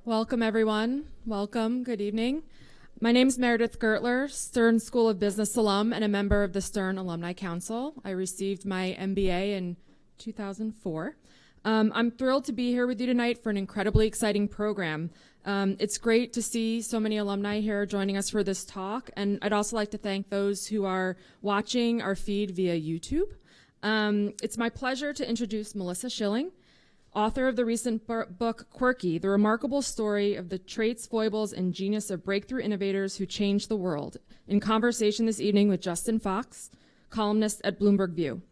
Welcome, everyone. Welcome. Good evening. My name is Meredith Gertler, Stern School of Business alum and a member of the Stern Alumni Council. I received my MBA in 2004. I'm thrilled to be here with you tonight for an incredibly exciting program. It's great to see so many alumni here joining us for this talk, and I'd also like to thank those who are watching our feed via YouTube. It's my pleasure to introduce Melissa Schilling, author of the recent book, Quirky, the remarkable story of the traits, foibles, and genius of breakthrough innovators who changed the world, in conversation this evening with Justin Fox, columnist at Bloomberg View.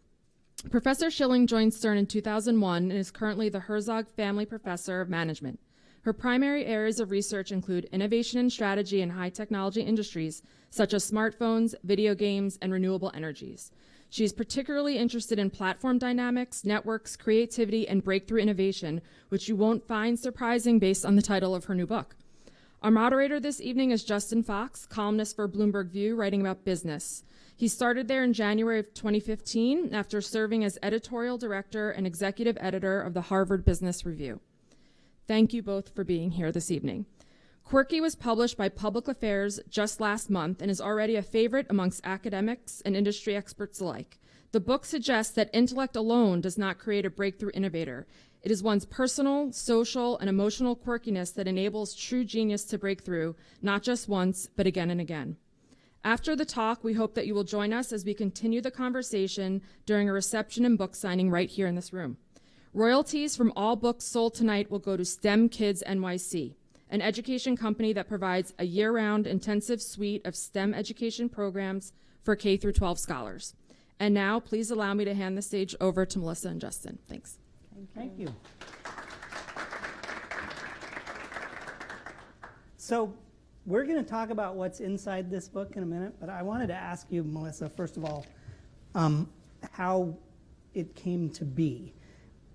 Professor Schilling joined Stern in 2001 and is currently the Herzog Family Professor of Management. Her primary areas of research include innovation and strategy in high technology industries, such as smartphones, video games, and renewable energies. She is particularly interested in platform dynamics, networks, creativity, and breakthrough innovation, which you won't find surprising based on the title of her new book. Our moderator this evening is Justin Fox, columnist for Bloomberg View, writing about business. He started there in January of 2015 after serving as editorial director and executive editor of the Harvard Business Review. Thank you both for being here this evening. Quirky was published by Public Affairs just last month and is already a favorite amongst academics and industry experts alike. The book suggests that intellect alone does not create a breakthrough innovator. It is one's personal, social, and emotional quirkiness that enables true genius to break through, not just once, but again and again. After the talk, we hope that you will join us as we continue the conversation during a reception and book signing right here in this room. Royalties from all books sold tonight will go to STEM Kids NYC, an education company that provides a year-round intensive suite of STEM education programs for K through 12 scholars. And now, please allow me to hand the stage over to Melissa and Justin. Thanks. Thank you. So we're going to talk about what's inside this book in a minute, but I wanted to ask you, Melissa, first of all, how it came to be.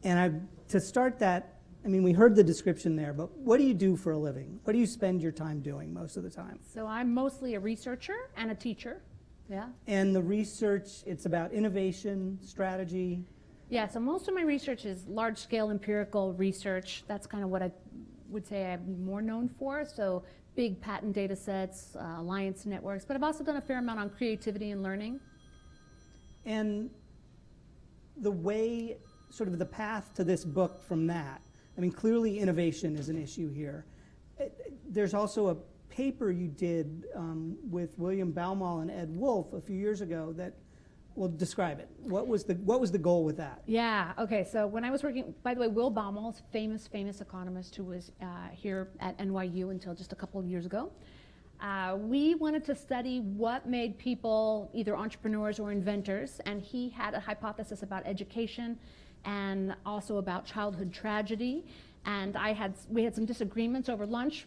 And to start that, I mean, we heard the description there, but what do you do for a living? What do you spend your time doing most of the time? So I'm mostly a researcher and a teacher, yeah. And the research, it's about innovation, strategy? Yeah, so most of my research is large-scale empirical research. That's kind of what I would say I'm more known for. So big patent data sets, alliance networks, but I've also done a fair amount on creativity and learning. And the way, sort of the path to this book from that, I mean, clearly innovation is an issue here. There's also a paper you did with William Baumol and Ed Wolf a few years ago that, well, describe it. What was the goal with that? Yeah, okay, so when I was working, by the way, Will Baumol is a famous economist who was here at NYU until just a couple of years ago. We wanted to study what made people either entrepreneurs or inventors, and he had a hypothesis about education and also about childhood tragedy. And we had some disagreements over lunch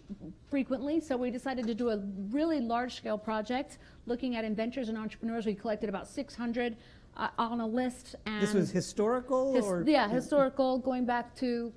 frequently, so we decided to do a really large-scale project looking at inventors and entrepreneurs. We collected about 600 on a list. And this was historical? Historical, going back to,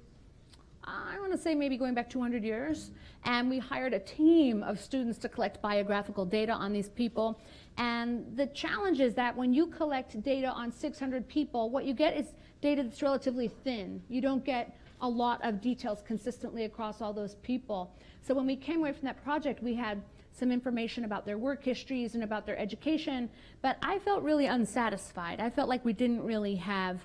I want to say maybe going back 200 years. And we hired a team of students to collect biographical data on these people. And the challenge is that when you collect data on 600 people, what you get is data that's relatively thin. You don't get a lot of details consistently across all those people. So when we came away from that project, we had some information about their work histories and about their education, but I felt really unsatisfied. I felt like we didn't really have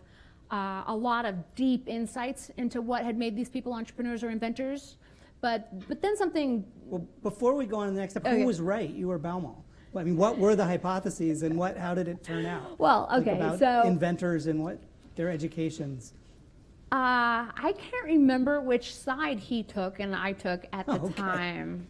a lot of deep insights into what had made these people entrepreneurs or inventors. But then something... Well, before we go on to the next step, who was right, you or Baumol? I mean, what were the hypotheses and how did it turn out? Well, okay, about so... inventors and what their educations. I can't remember which side he took and I took at the time.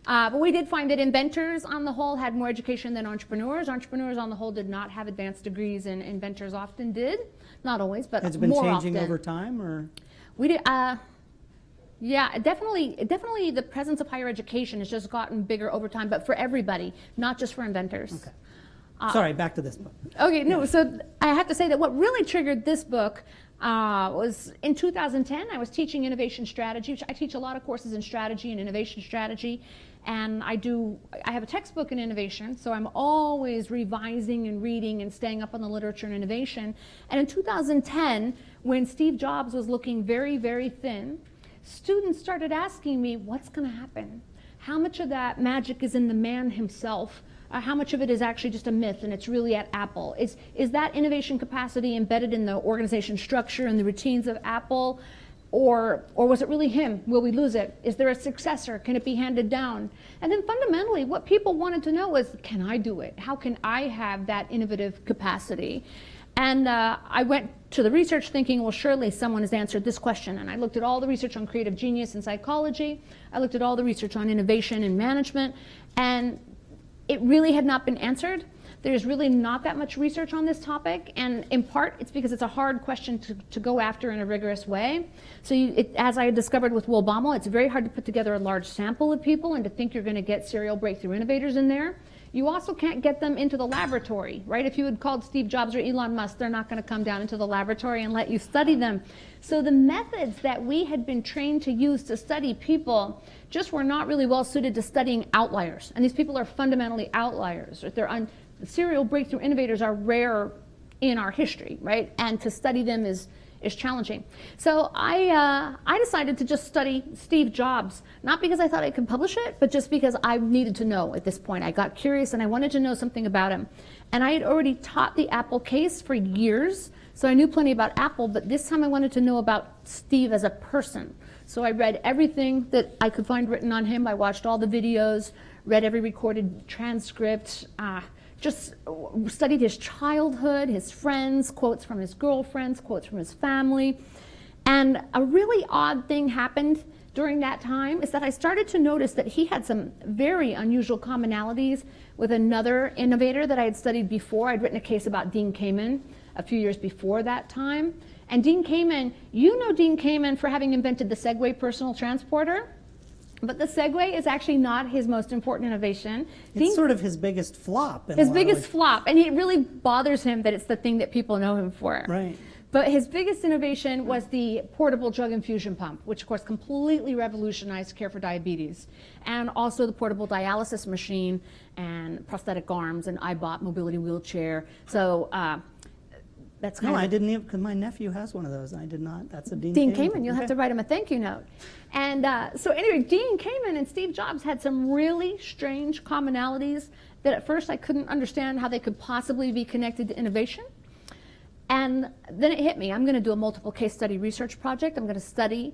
But we did find that inventors on the whole had more education than entrepreneurs. Entrepreneurs on the whole did not have advanced degrees, and inventors often did. Not always, but more often. Has it been changing over time, or? We did, yeah, definitely the presence of higher education has just gotten bigger over time, but for everybody, not just for inventors. Okay. Sorry, back to this book. Okay, no, so I have to say that what really triggered this book was in 2010, I was teaching innovation strategy, which I teach a lot of courses in strategy and innovation strategy, and I have a textbook in innovation, so I'm always revising and reading and staying up on the literature and innovation. And in 2010, when Steve Jobs was looking very, very thin, students started asking me, what's going to happen? How much of that magic is in the man himself? How much of it is actually just a myth and it's really at Apple? Is that innovation capacity embedded in the organization structure and the routines of Apple? Or was it really him? Will we lose it? Is there a successor? Can it be handed down? And then fundamentally, what people wanted to know was, can I do it? How can I have that innovative capacity? And I went to the research thinking, well, surely someone has answered this question. And I looked at all the research on creative genius and psychology. I looked at all the research on innovation and management. And it really had not been answered. There's really not that much research on this topic, and in part it's because it's a hard question to go after in a rigorous way. So as I discovered with Will Baumol, it's very hard to put together a large sample of people and to think you're going to get serial breakthrough innovators in there. You also can't get them into the laboratory, right? If you had called Steve Jobs or Elon Musk, they're not going to come down into the laboratory and let you study them. So the methods that we had been trained to use to study people just were not really well suited to studying outliers. And these people are fundamentally outliers. Serial breakthrough innovators are rare in our history, right? And to study them is challenging. So I decided to just study Steve Jobs, not because I thought I could publish it, but just because I needed to know at this point. I got curious and I wanted to know something about him. And I had already taught the Apple case for years, so I knew plenty about Apple, but this time I wanted to know about Steve as a person. So I read everything that I could find written on him. I watched all the videos, read every recorded transcript, just studied his childhood, his friends, quotes from his girlfriends, quotes from his family. And a really odd thing happened during that time is that I started to notice that he had some very unusual commonalities with another innovator that I had studied before. I'd written a case about Dean Kamen a few years before that time. And Dean Kamen, you know Dean Kamen for having invented the Segway personal transporter. But the Segway is actually not his most important innovation. It's sort of his biggest flop. His biggest flop. And it really bothers him that it's the thing that people know him for. Right. But his biggest innovation was the portable drug infusion pump, which of course completely revolutionized care for diabetes. And also the portable dialysis machine and prosthetic arms and iBot mobility wheelchair. So that's kind No, of... I didn't even, because my nephew has one of those, and I did not. That's a Dean Kamen. You'll have to write him a thank you note. And so anyway, Dean Kamen and Steve Jobs had some really strange commonalities that at first I couldn't understand how they could possibly be connected to innovation. And then it hit me. I'm going to do a multiple case study research project. I'm going to study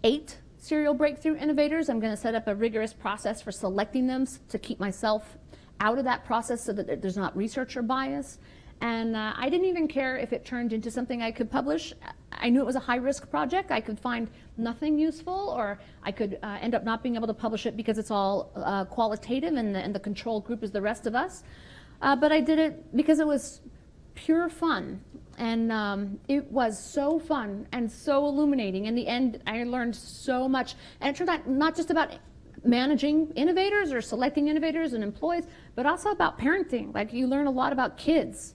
8 serial breakthrough innovators. I'm going to set up a rigorous process for selecting them to keep myself out of that process so that there's not researcher bias. And I didn't even care if it turned into something I could publish. I knew it was a high-risk project. I could find nothing useful, or I could end up not being able to publish it because it's all qualitative and the control group is the rest of us. But I did it because it was pure fun. And it was so fun and so illuminating. In the end, I learned so much. And it turned out not just about managing innovators or selecting innovators and employees, but also about parenting. Like, you learn a lot about kids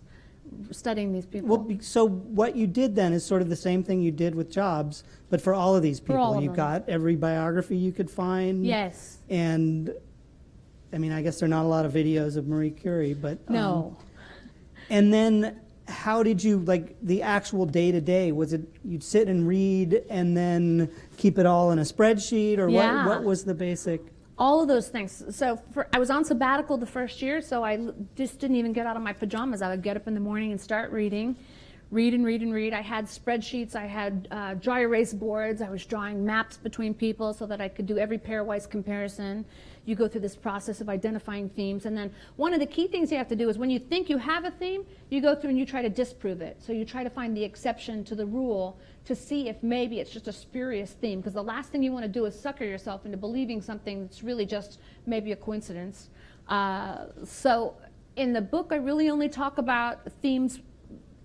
studying these people. Well, so what you did then is sort of the same thing you did with Jobs, but for all of these people. For all of you them. got every biography you could find. Yes. And, I mean, I guess there are not a lot of videos of Marie Curie, but... No. And then how did you, like, the actual day-to-day, was it you'd sit and read and then keep it all in a spreadsheet, or Yeah. what was the basic... All of those things. So I was on sabbatical the first year, so I just didn't even get out of my pajamas. I would get up in the morning and start reading, read and read and read. I had spreadsheets, I had dry erase boards, I was drawing maps between people so that I could do every pairwise comparison. You go through this process of identifying themes, and then one of the key things you have to do is when you think you have a theme, you go through and you try to disprove it. So you try to find the exception to the rule to see if maybe it's just a spurious theme, because the last thing you want to do is sucker yourself into believing something that's really just maybe a coincidence. So in the book, I really only talk about themes.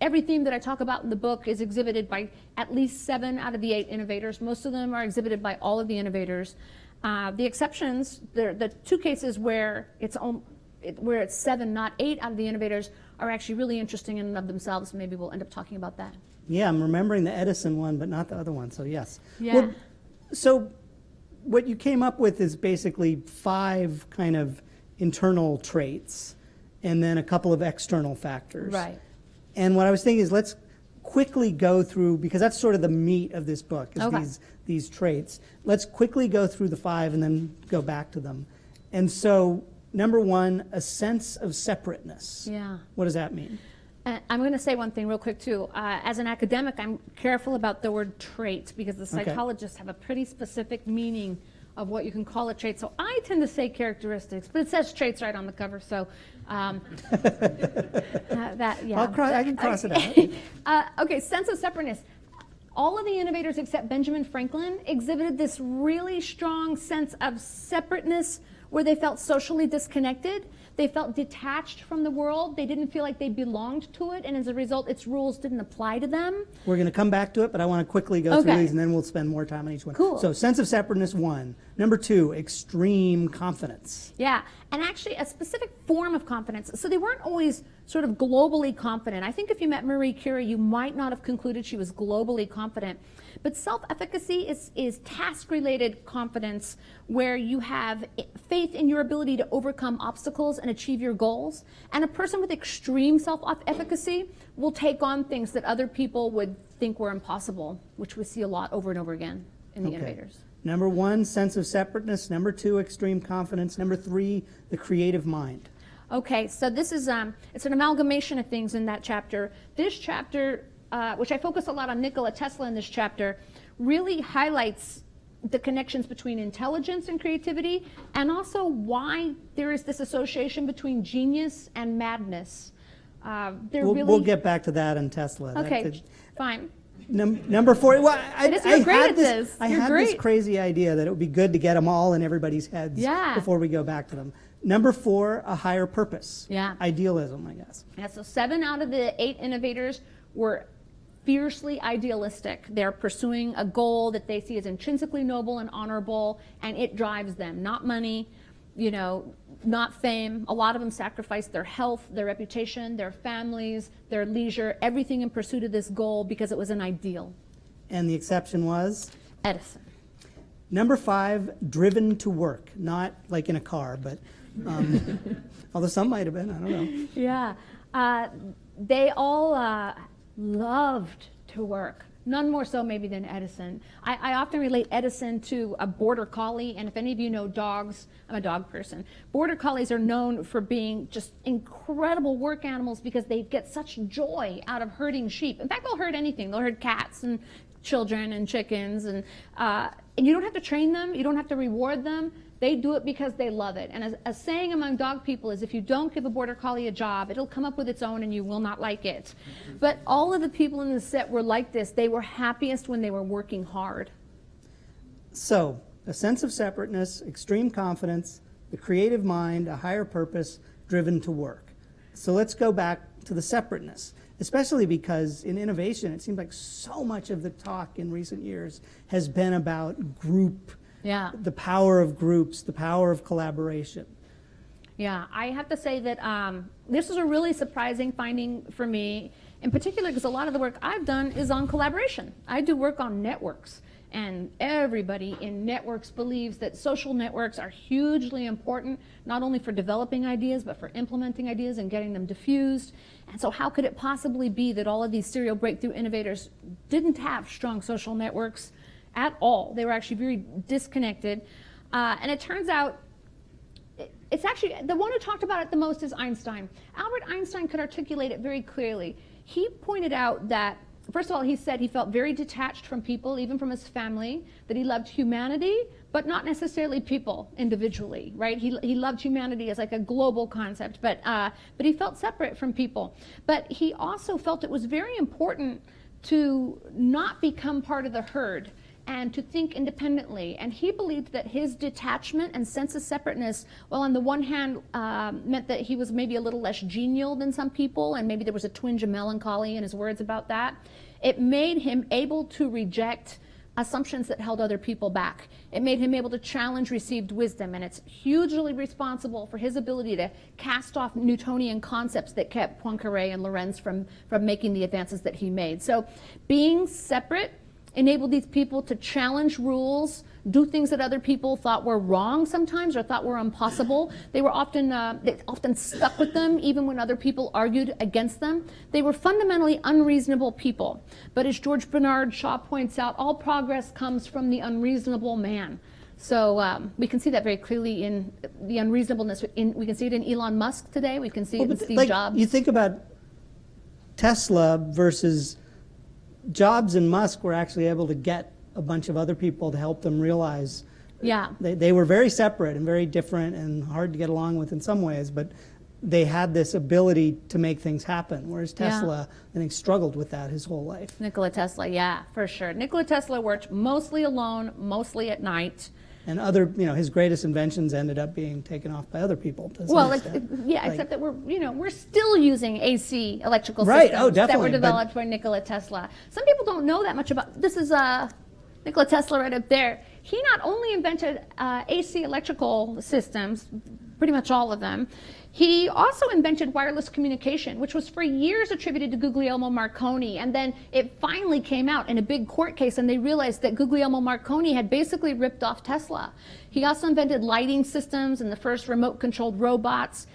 Every theme that I talk about in the book is exhibited by at least 7 out of the 8 innovators. Most of them are exhibited by all of the innovators. The exceptions, the 2 cases where it's 7, not 8 out of the innovators, are actually really interesting in and of themselves. Maybe we'll end up talking about that. Yeah, I'm remembering the Edison one, but not the other one, so yes. Yeah. Well, so what you came up with is basically 5 kind of internal traits and then a couple of external factors. Right. And what I was thinking is let's quickly go through, because that's sort of the meat of this book, is Okay. these traits. Let's quickly go through the 5 and then go back to them. And so, number 1, a sense of separateness. Yeah. What does that mean? I'm going to say one thing real quick, too. As an academic, I'm careful about the word trait because the psychologists have a pretty specific meaning of what you can call a trait. So I tend to say characteristics, but it says traits right on the cover. So that, yeah. I can cross it out. Okay, sense of separateness. All of the innovators except Benjamin Franklin exhibited this really strong sense of separateness where they felt socially disconnected. They felt detached from the world. They didn't feel like they belonged to it, and as a result, its rules didn't apply to them. We're going to come back to it, but I want to quickly go through Okay. these, and then we'll spend more time on each one. Cool. So, sense of separateness, 1. Number 2, extreme confidence. Yeah, and actually a specific form of confidence. So they weren't always sort of globally confident. I think if you met Marie Curie, you might not have concluded she was globally confident. But self-efficacy is task-related confidence where you have faith in your ability to overcome obstacles and achieve your goals. And a person with extreme self-efficacy will take on things that other people would think were impossible, which we see a lot over and over again in the innovators. Number 1, sense of separateness. Number 2, extreme confidence. Number 3, the creative mind. Okay, so this is it's an amalgamation of things in that chapter. This chapter, which I focus a lot on Nikola Tesla in this chapter, really highlights the connections between intelligence and creativity, and also why there is this association between genius and madness. We'll get back to that in Tesla. Okay, fine. Number 4. Well, You're great at this. I had this crazy idea that it would be good to get them all in everybody's heads before we go back to them. Number 4, a higher purpose. Yeah. Idealism, I guess. Yeah, so 7 out of the 8 innovators were fiercely idealistic. They're pursuing a goal that they see as intrinsically noble and honorable, and it drives them. Not money, not fame. A lot of them sacrificed their health, their reputation, their families, their leisure, everything in pursuit of this goal because it was an ideal. And the exception was? Edison. Number 5, driven to work. Not like in a car, but although some might have been, I don't know. Yeah. They all loved to work. None more so maybe than Edison. I often relate Edison to a border collie, and if any of you know dogs, I'm a dog person. Border collies are known for being just incredible work animals because they get such joy out of herding sheep. In fact, they'll herd anything. They'll herd cats and children and chickens, and you don't have to train them, you don't have to reward them. They do it because they love it. And a saying among dog people is if you don't give a border collie a job, it'll come up with its own and you will not like it. But all of the people in the set were like this. They were happiest when they were working hard. So, a sense of separateness, extreme confidence, the creative mind, a higher purpose, driven to work. So let's go back to the separateness, especially because in innovation, it seems like so much of the talk in recent years has been about group. Yeah. The power of groups, the power of collaboration. Yeah, I have to say that this is a really surprising finding for me, in particular because a lot of the work I've done is on collaboration. I do work on networks, and everybody in networks believes that social networks are hugely important, not only for developing ideas, but for implementing ideas and getting them diffused. And so how could it possibly be that all of these serial breakthrough innovators didn't have strong social networks at all? They were actually very disconnected. And it turns out, it's actually, the one who talked about it the most is Einstein. Albert Einstein could articulate it very clearly. He pointed out that, first of all, he said he felt very detached from people, even from his family, that he loved humanity, but not necessarily people individually, right? He loved humanity as like a global concept, but he felt separate from people. But he also felt it was very important to not become part of the herd and to think independently. And he believed that his detachment and sense of separateness, well, on the one hand, meant that he was maybe a little less genial than some people, and maybe there was a twinge of melancholy in his words about that. It made him able to reject assumptions that held other people back. It made him able to challenge received wisdom, and it's hugely responsible for his ability to cast off Newtonian concepts that kept Poincaré and Lorentz from making the advances that he made. So being separate enabled these people to challenge rules, do things that other people thought were wrong sometimes or thought were impossible. They often stuck with them even when other people argued against them. They were fundamentally unreasonable people. But as George Bernard Shaw points out, all progress comes from the unreasonable man. So we can see that very clearly in the unreasonableness. We can see it in Elon Musk today. We can see it in Steve Jobs. You think about Tesla versus Jobs and Musk were actually able to get a bunch of other people to help them realize they were very separate and very different and hard to get along with in some ways, but they had this ability to make things happen, whereas Tesla, I think, struggled with that his whole life. Nikola Tesla, yeah, for sure. Nikola Tesla worked mostly alone, mostly at night. And other, his greatest inventions ended up being taken off by other people. Except that we're still using AC electrical right. systems that were definitely, developed by Nikola Tesla. Some people don't know that much about. This is Nikola Tesla right up there. He not only invented AC electrical systems, pretty much all of them. He also invented wireless communication, which was for years attributed to Guglielmo Marconi, and then it finally came out in a big court case, and they realized that Guglielmo Marconi had basically ripped off Tesla. He also invented lighting systems and the first remote-controlled robots.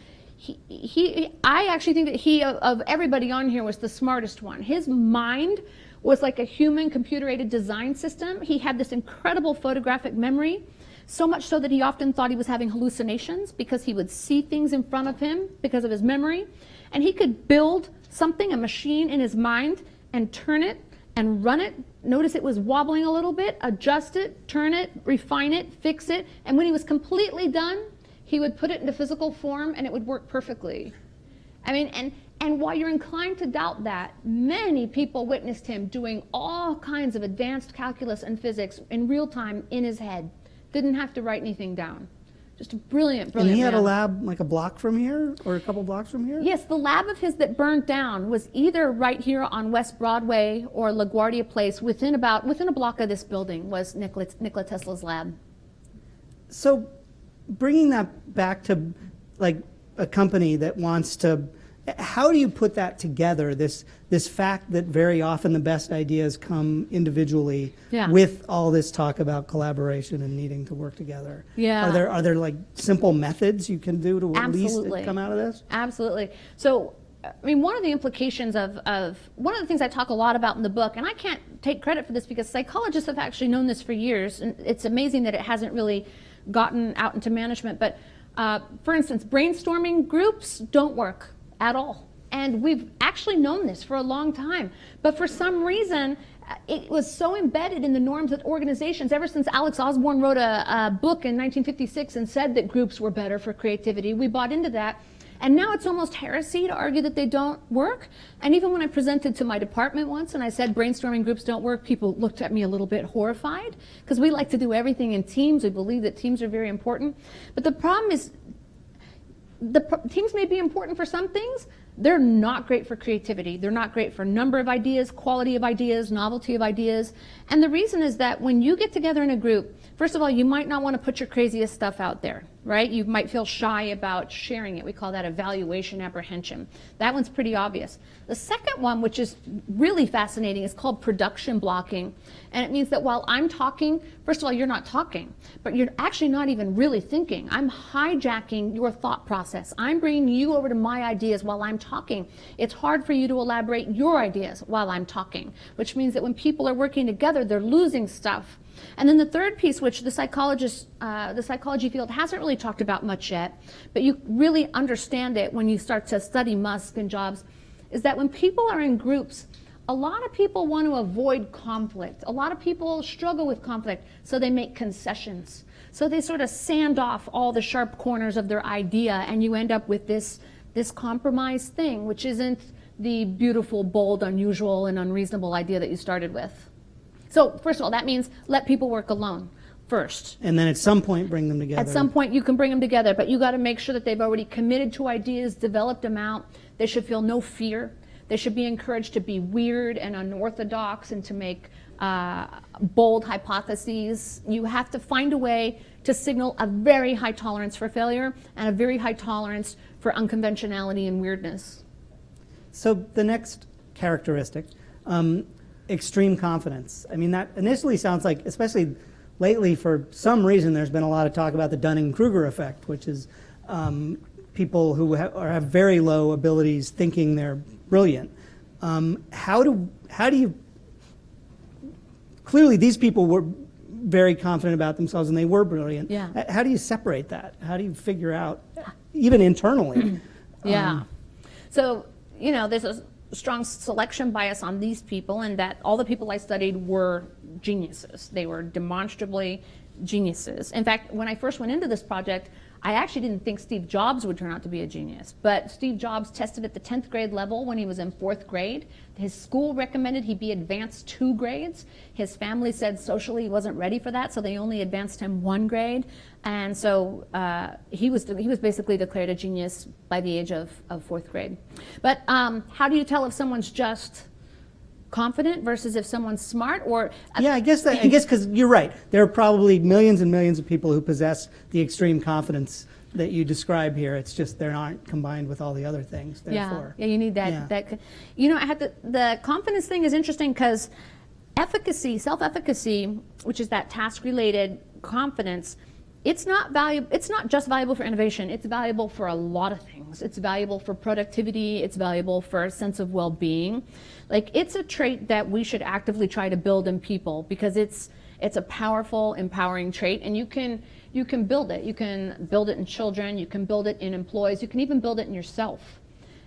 I actually think that he, of everybody on here, was the smartest one. His mind was like a human computer-aided design system. He had this incredible photographic memory. So much so that he often thought he was having hallucinations because he would see things in front of him because of his memory. And he could build something, a machine in his mind, and turn it and run it. Notice it was wobbling a little bit, adjust it, turn it, refine it, fix it. And when he was completely done, he would put it into physical form and it would work perfectly. I mean, and while you're inclined to doubt that, many people witnessed him doing all kinds of advanced calculus and physics in real time in his head. Didn't have to write anything down. Just a brilliant And he had man. a lab like a block from here or a couple blocks from here? Yes, the lab of his that burned down was either right here on West Broadway or LaGuardia Place. Within a block of this building was Nikola Tesla's lab. So bringing that back to like a company that wants to, how do you put that together, this fact that very often the best ideas come individually with all this talk about collaboration and needing to work together? Yeah. Are there like simple methods you can do to at least come out of this? Absolutely. So, I mean, one of the implications of one of the things I talk a lot about in the book, and I can't take credit for this because psychologists have actually known this for years, and it's amazing that it hasn't really gotten out into management, but for instance, brainstorming groups don't work at all. And we've actually known this for a long time. But for some reason, it was so embedded in the norms of organizations ever since Alex Osborne wrote a book in 1956 and said that groups were better for creativity. We bought into that. And now it's almost heresy to argue that they don't work. And even when I presented to my department once and I said brainstorming groups don't work, people looked at me a little bit horrified because we like to do everything in teams. We believe that teams are very important. But the problem is teams may be important for some things. They're not great for creativity. They're not great for number of ideas, quality of ideas, novelty of ideas. And the reason is that when you get together in a group, first of all, you might not want to put your craziest stuff out there, right? You might feel shy about sharing it. We call that evaluation apprehension. That one's pretty obvious. The second one, which is really fascinating, is called production blocking. And it means that while I'm talking, first of all, you're not talking, but you're actually not even really thinking. I'm hijacking your thought process. I'm bringing you over to my ideas while I'm talking. It's hard for you to elaborate your ideas while I'm talking, which means that when people are working together, they're losing stuff. And then the third piece, which the psychology field hasn't really talked about much yet, but you really understand it when you start to study Musk and Jobs, is that when people are in groups, a lot of people want to avoid conflict. A lot of people struggle with conflict, so they make concessions. So they sort of sand off all the sharp corners of their idea, and you end up with this compromise thing, which isn't the beautiful, bold, unusual, and unreasonable idea that you started with. So first of all, that means let people work alone first. And then at some point bring them together. At some point you can bring them together, but you got to make sure that they've already committed to ideas, developed them out. They should feel no fear. They should be encouraged to be weird and unorthodox and to make bold hypotheses. You have to find a way to signal a very high tolerance for failure and a very high tolerance for unconventionality and weirdness. So the next characteristic, extreme confidence. I mean, that initially sounds like, especially lately, for some reason, there's been a lot of talk about the Dunning-Kruger effect, which is people who have very low abilities thinking they're brilliant. How do you, clearly these people were very confident about themselves and they were brilliant. Yeah. How do you separate that? How do you figure out, even internally? Yeah. So, there's a strong selection bias on these people, and that all the people I studied were geniuses. They were demonstrably geniuses. In fact, when I first went into this project, I actually didn't think Steve Jobs would turn out to be a genius, but Steve Jobs tested at the 10th grade level when he was in 4th grade. His school recommended he be advanced 2 grades. His family said socially he wasn't ready for that, so they only advanced him 1 grade. And so he was basically declared a genius by the age of 4th grade. But how do you tell if someone's just confident versus if someone's smart? Or yeah, I guess because you're right. There are probably millions and millions of people who possess the extreme confidence that you describe here. It's just they aren't combined with all the other things. Therefore, yeah, you need that. Yeah. I had the confidence thing is interesting because efficacy, self-efficacy, which is that task-related confidence, it's not just valuable for innovation. It's valuable for a lot of things. It's valuable for productivity. It's valuable for a sense of well-being. Like, it's a trait that we should actively try to build in people because it's a powerful, empowering trait, and you can build it. You can build it in children. You can build it in employees. You can even build it in yourself.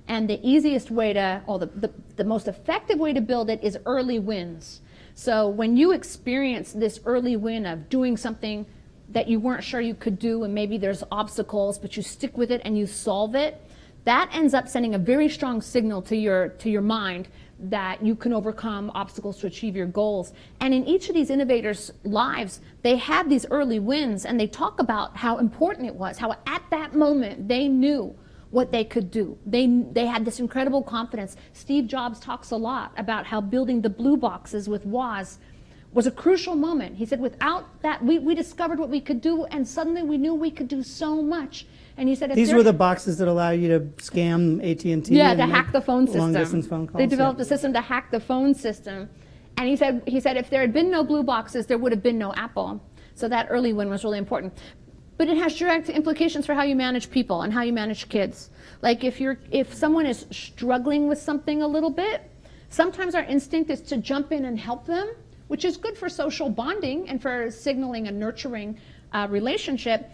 And the easiest way the most effective way to build it is early wins. So when you experience this early win of doing something that you weren't sure you could do, and maybe there's obstacles, but you stick with it and you solve it, that ends up sending a very strong signal to your mind that you can overcome obstacles to achieve your goals. And in each of these innovators' lives, they had these early wins, and they talk about how important it was, how at that moment they knew what they could do. They had this incredible confidence. Steve Jobs talks a lot about how building the blue boxes with Woz was a crucial moment. He said, without that, we discovered what we could do, and suddenly we knew we could do so much. And he said, these were the boxes that allow you to scam AT&T. Yeah, to hack the phone system. Long-distance phone calls. They developed a system to hack the phone system. And he said, if there had been no blue boxes, there would have been no Apple. So that early win was really important. But it has direct implications for how you manage people and how you manage kids. Like, if someone is struggling with something a little bit, sometimes our instinct is to jump in and help them, which is good for social bonding and for signaling a nurturing relationship.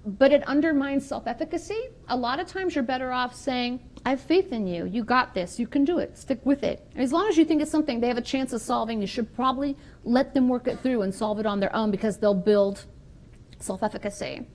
But it undermines self-efficacy. A lot of times you're better off saying, I have faith in you. You got this. You can do it. Stick with it. And as long as you think it's something they have a chance of solving, you should probably let them work it through and solve it on their own, because they'll build self-efficacy.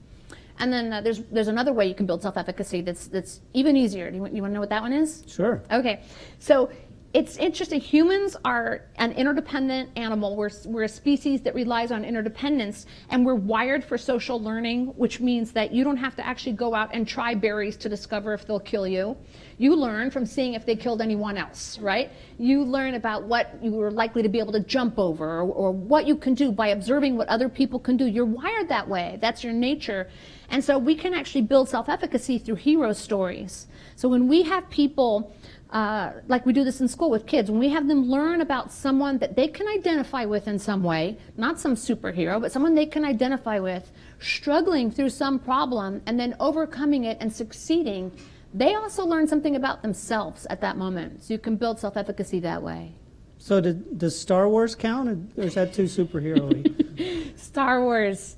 And then there's another way you can build self-efficacy that's even easier. You want to know what that one is? Sure. Okay. So it's interesting. Humans are an interdependent animal. We're a species that relies on interdependence, and we're wired for social learning, which means that you don't have to actually go out and try berries to discover if they'll kill you. You learn from seeing if they killed anyone else, right? You learn about what you were likely to be able to jump over, or what you can do by observing what other people can do. You're wired that way. That's your nature. And so we can actually build self-efficacy through hero stories. So when we have people, like we do this in school with kids, when we have them learn about someone that they can identify with in some way, not some superhero, but someone they can identify with, struggling through some problem and then overcoming it and succeeding, they also learn something about themselves at that moment. So you can build self-efficacy that way. So does Star Wars count, or is that too superhero-y? Star Wars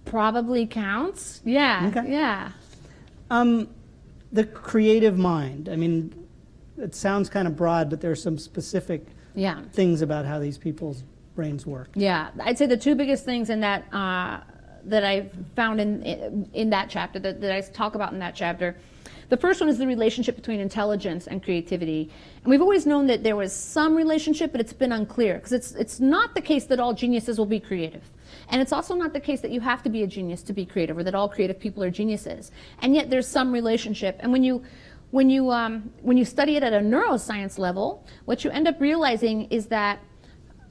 probably counts. Yeah, okay. Yeah. The creative mind. I mean, it sounds kind of broad, but there are some specific things about how these people's brains work. Yeah, I'd say the two biggest things in that that I found in that chapter, that I talk about in that chapter. The first one is the relationship between intelligence and creativity. And we've always known that there was some relationship, but it's been unclear, because it's not the case that all geniuses will be creative. And it's also not the case that you have to be a genius to be creative, or that all creative people are geniuses. And yet there's some relationship. And when you study it at a neuroscience level, what you end up realizing is that,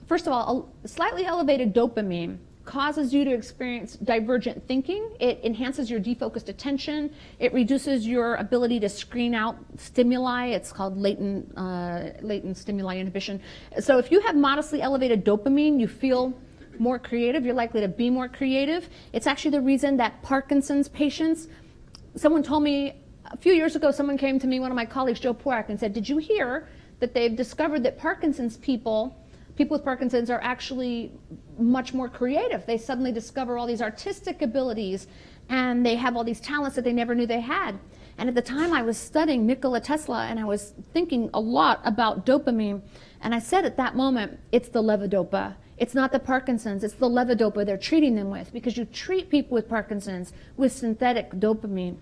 first of all, a slightly elevated dopamine causes you to experience divergent thinking. It enhances your defocused attention. It reduces your ability to screen out stimuli. It's called latent stimuli inhibition. So if you have modestly elevated dopamine, you feel more creative, you're likely to be more creative. It's actually the reason that Parkinson's patients, someone told me a few years ago, someone came to me, one of my colleagues, Joe Porak, and said, did you hear that they've discovered that Parkinson's people with Parkinson's are actually much more creative. They suddenly discover all these artistic abilities and they have all these talents that they never knew they had. And at the time I was studying Nikola Tesla and I was thinking a lot about dopamine. And I said at that moment, it's the levodopa. It's not the Parkinson's, it's the levodopa they're treating them with, because you treat people with Parkinson's with synthetic dopamine.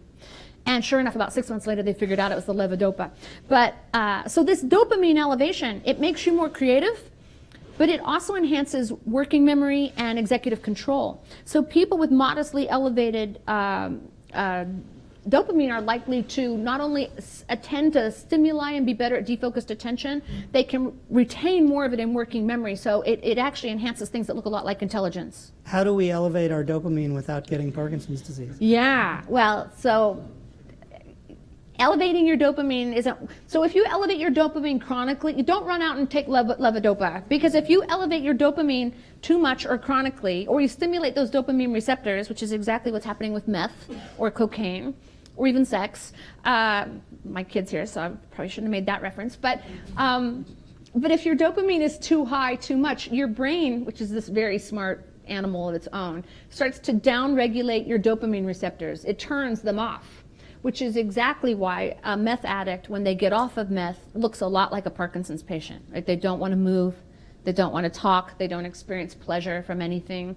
And sure enough, about 6 months later, they figured out it was the levodopa. But so this dopamine elevation, it makes you more creative, but it also enhances working memory and executive control. So people with modestly elevated dopamine are likely to not only attend to stimuli and be better at defocused attention, they can retain more of it in working memory. So it actually enhances things that look a lot like intelligence. How do we elevate our dopamine without getting Parkinson's disease? Yeah, well, so elevating your dopamine isn't, so if you elevate your dopamine chronically, you don't run out and take levodopa, because if you elevate your dopamine too much or chronically, or you stimulate those dopamine receptors, which is exactly what's happening with meth or cocaine or even sex, my kid's here, so I probably shouldn't have made that reference, but if your dopamine is too high, too much, your brain, which is this very smart animal of its own, starts to downregulate your dopamine receptors. It turns them off, which is exactly why a meth addict, when they get off of meth, looks a lot like a Parkinson's patient. Right? They don't want to move, they don't want to talk, they don't experience pleasure from anything.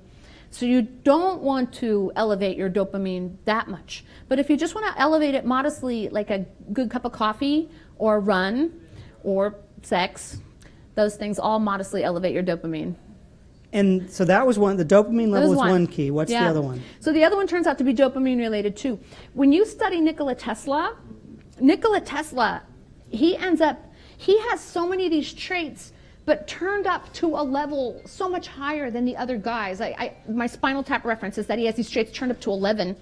So you don't want to elevate your dopamine that much. But if you just want to elevate it modestly, like a good cup of coffee or a run or sex, those things all modestly elevate your dopamine. And so that was one, the dopamine level was one key. What's the other one? So the other one turns out to be dopamine related too. When you study Nikola Tesla, he has so many of these traits, but turned up to a level so much higher than the other guys. My Spinal Tap reference is that he has these traits turned up to 11.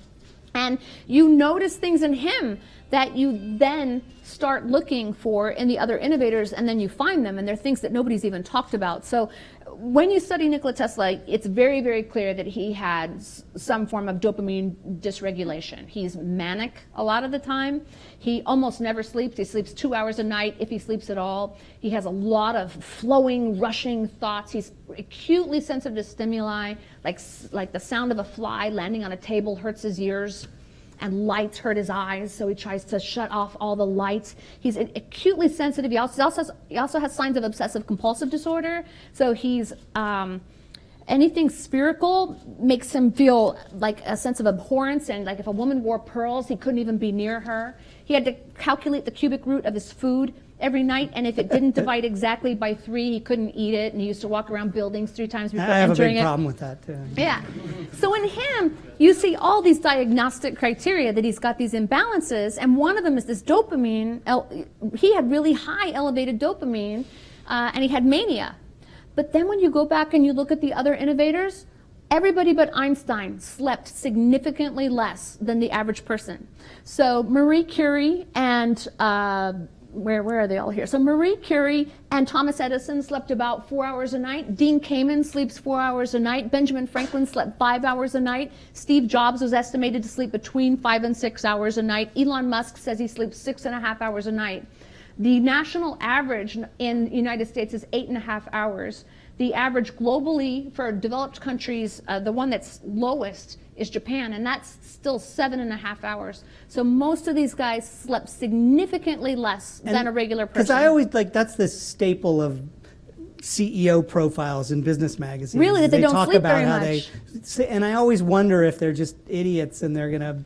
And you notice things in him that you then start looking for in the other innovators, and then you find them, and they're things that nobody's even talked about. So when you study Nikola Tesla, it's very, very clear that he had some form of dopamine dysregulation. He's manic a lot of the time. He almost never sleeps. He sleeps 2 hours a night, if he sleeps at all. He has a lot of flowing, rushing thoughts. He's acutely sensitive to stimuli, like the sound of a fly landing on a table hurts his ears, and lights hurt his eyes, so he tries to shut off all the lights. He's acutely sensitive. He also has signs of obsessive compulsive disorder. So he's anything spherical makes him feel like a sense of abhorrence, and like if a woman wore pearls, he couldn't even be near her. He had to calculate the cubic root of his food every night, and if it didn't divide exactly by 3, he couldn't eat it, and he used to walk around buildings 3 times before entering it. I have a big problem with that too. Yeah. So in him, you see all these diagnostic criteria that he's got these imbalances, and one of them is this dopamine. He had really high elevated dopamine, and he had mania. But then when you go back and you look at the other innovators, everybody but Einstein slept significantly less than the average person. So Marie Curie and where are they all here? So Marie Curie and Thomas Edison slept about 4 hours a night. Dean Kamen sleeps 4 hours a night. Benjamin Franklin slept 5 hours a night. Steve Jobs was estimated to sleep between 5 and 6 hours a night. Elon Musk says he sleeps 6.5 hours a night. The national average in the United States is 8.5 hours. The average globally for developed countries, the one that's lowest is Japan, and that's still 7.5 hours. So most of these guys slept significantly less than a regular person. Because I always, that's the staple of CEO profiles in business magazines. Really, that they don't talk sleep about very how much. And I always wonder if they're just idiots and they're going to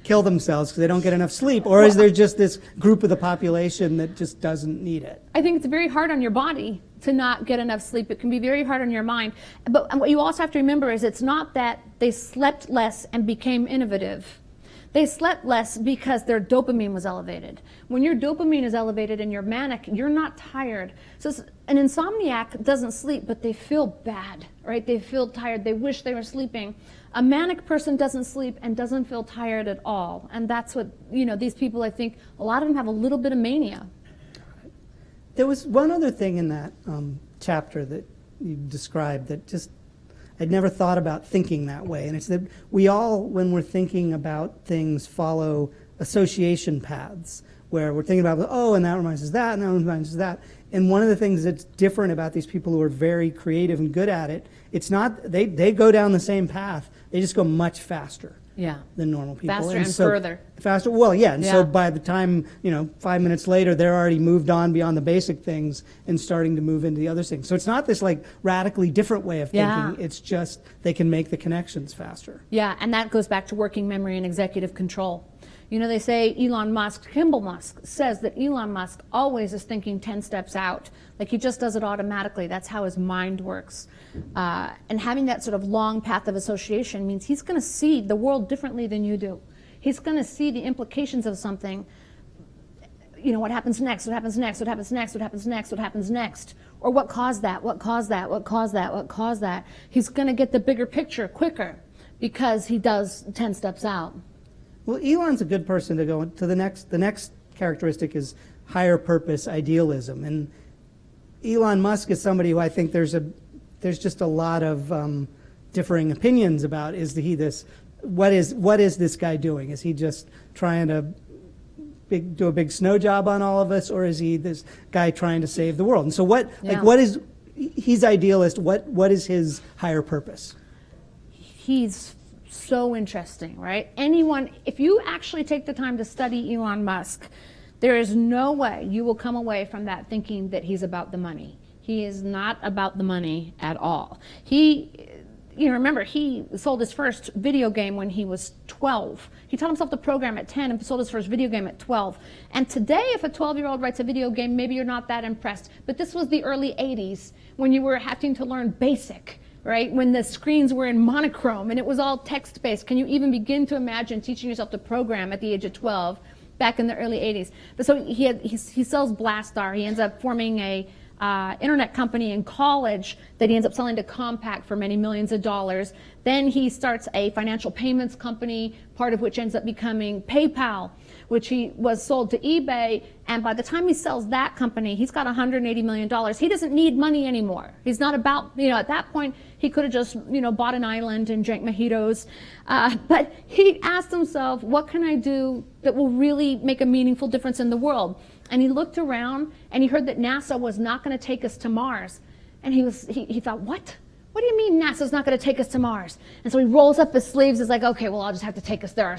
kill themselves because they don't get enough sleep, or is there just this group of the population that just doesn't need it? I think it's very hard on your body to not get enough sleep. It can be very hard on your mind. But what you also have to remember is it's not that they slept less and became innovative. They slept less because their dopamine was elevated. When your dopamine is elevated and you're manic, you're not tired. So an insomniac doesn't sleep, but they feel bad, right? They feel tired. They wish they were sleeping. A manic person doesn't sleep and doesn't feel tired at all. And that's what, these people, I think, a lot of them have a little bit of mania. There was one other thing in that chapter that you described that just I'd never thought about thinking that way. And it's that we all, when we're thinking about things, follow association paths, where we're thinking about, oh, and that reminds us of that, and that reminds us of that. And one of the things that's different about these people who are very creative and good at it, it's not, they go down the same path, they just go much faster. Yeah. Than normal people. Faster and further. Faster, well, yeah, and Yeah. so by the time, 5 minutes later, they're already moved on beyond the basic things and starting to move into the other things. So it's not this like radically different way of thinking, Yeah. it's just they can make the connections faster. Yeah, and that goes back to working memory and executive control. They say Elon Musk, Kimball Musk, says that Elon Musk always is thinking 10 steps out. Like he just does it automatically. That's how his mind works. And having that sort of long path of association means he's going to see the world differently than you do. He's going to see the implications of something. What happens next, what happens next, what happens next, what happens next, what happens next. Or what caused that, what caused that, what caused that, what caused that. He's going to get the bigger picture quicker because he does 10 steps out. Well, Elon's a good person to go to the next characteristic is higher purpose idealism. And Elon Musk is somebody who I think there's just a lot of differing opinions about. What is this guy doing? Is he just trying to do a big snow job on all of us, or is he this guy trying to save the world? And so he's idealist, what is his higher purpose? He's so interesting, right? If you actually take the time to study Elon Musk, there is no way you will come away from that thinking that he's about the money. He is not about the money at all. Remember, he sold his first video game when he was 12. He taught himself to program at 10 and sold his first video game at 12. And today, if a 12-year-old writes a video game, maybe you're not that impressed. But this was the early 80s when you were having to learn BASIC, right? When the screens were in monochrome and it was all text-based. Can you even begin to imagine teaching yourself to program at the age of 12 back in the early 80s? But so he sells Blastar. He ends up forming a internet company in college that he ends up selling to Compaq for many millions of dollars. Then he starts a financial payments company, part of which ends up becoming PayPal, which he was sold to eBay. And by the time he sells that company, he's got $180 million. He doesn't need money anymore. He's not about, at that point, he could have just, bought an island and drank mojitos. But he asked himself, what can I do that will really make a meaningful difference in the world? And he looked around and he heard that NASA was not going to take us to Mars. And he thought, what? What do you mean NASA's not going to take us to Mars? And so he rolls up his sleeves. Is like, okay, well, I'll just have to take us there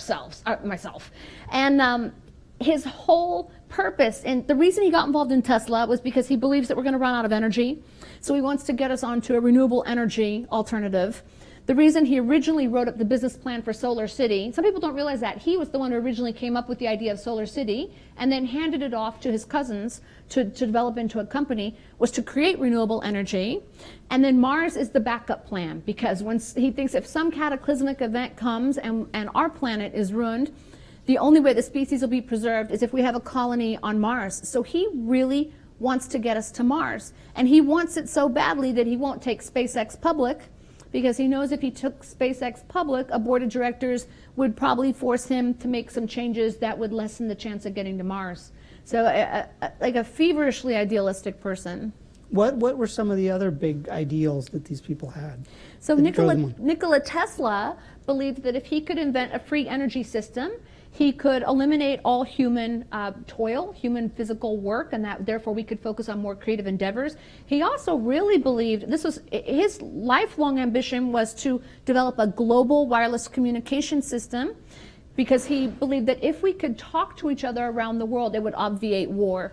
myself. And his whole purpose, and the reason he got involved in Tesla was because he believes that we're going to run out of energy. So he wants to get us onto a renewable energy alternative. The reason he originally wrote up the business plan for Solar City, some people don't realize that he was the one who originally came up with the idea of Solar City and then handed it off to his cousins to develop into a company, was to create renewable energy. And then Mars is the backup plan, because once he thinks if some cataclysmic event comes and our planet is ruined, the only way the species will be preserved is if we have a colony on Mars. So he really wants to get us to Mars. And he wants it so badly that he won't take SpaceX public, because he knows if he took SpaceX public, a board of directors would probably force him to make some changes that would lessen the chance of getting to Mars. So like a feverishly idealistic person. What were some of the other big ideals that these people had? So Nikola Tesla believed that if he could invent a free energy system, he could eliminate all human toil, human physical work, and that therefore we could focus on more creative endeavors. He also really believed, his lifelong ambition was to develop a global wireless communication system, because he believed that if we could talk to each other around the world, it would obviate war.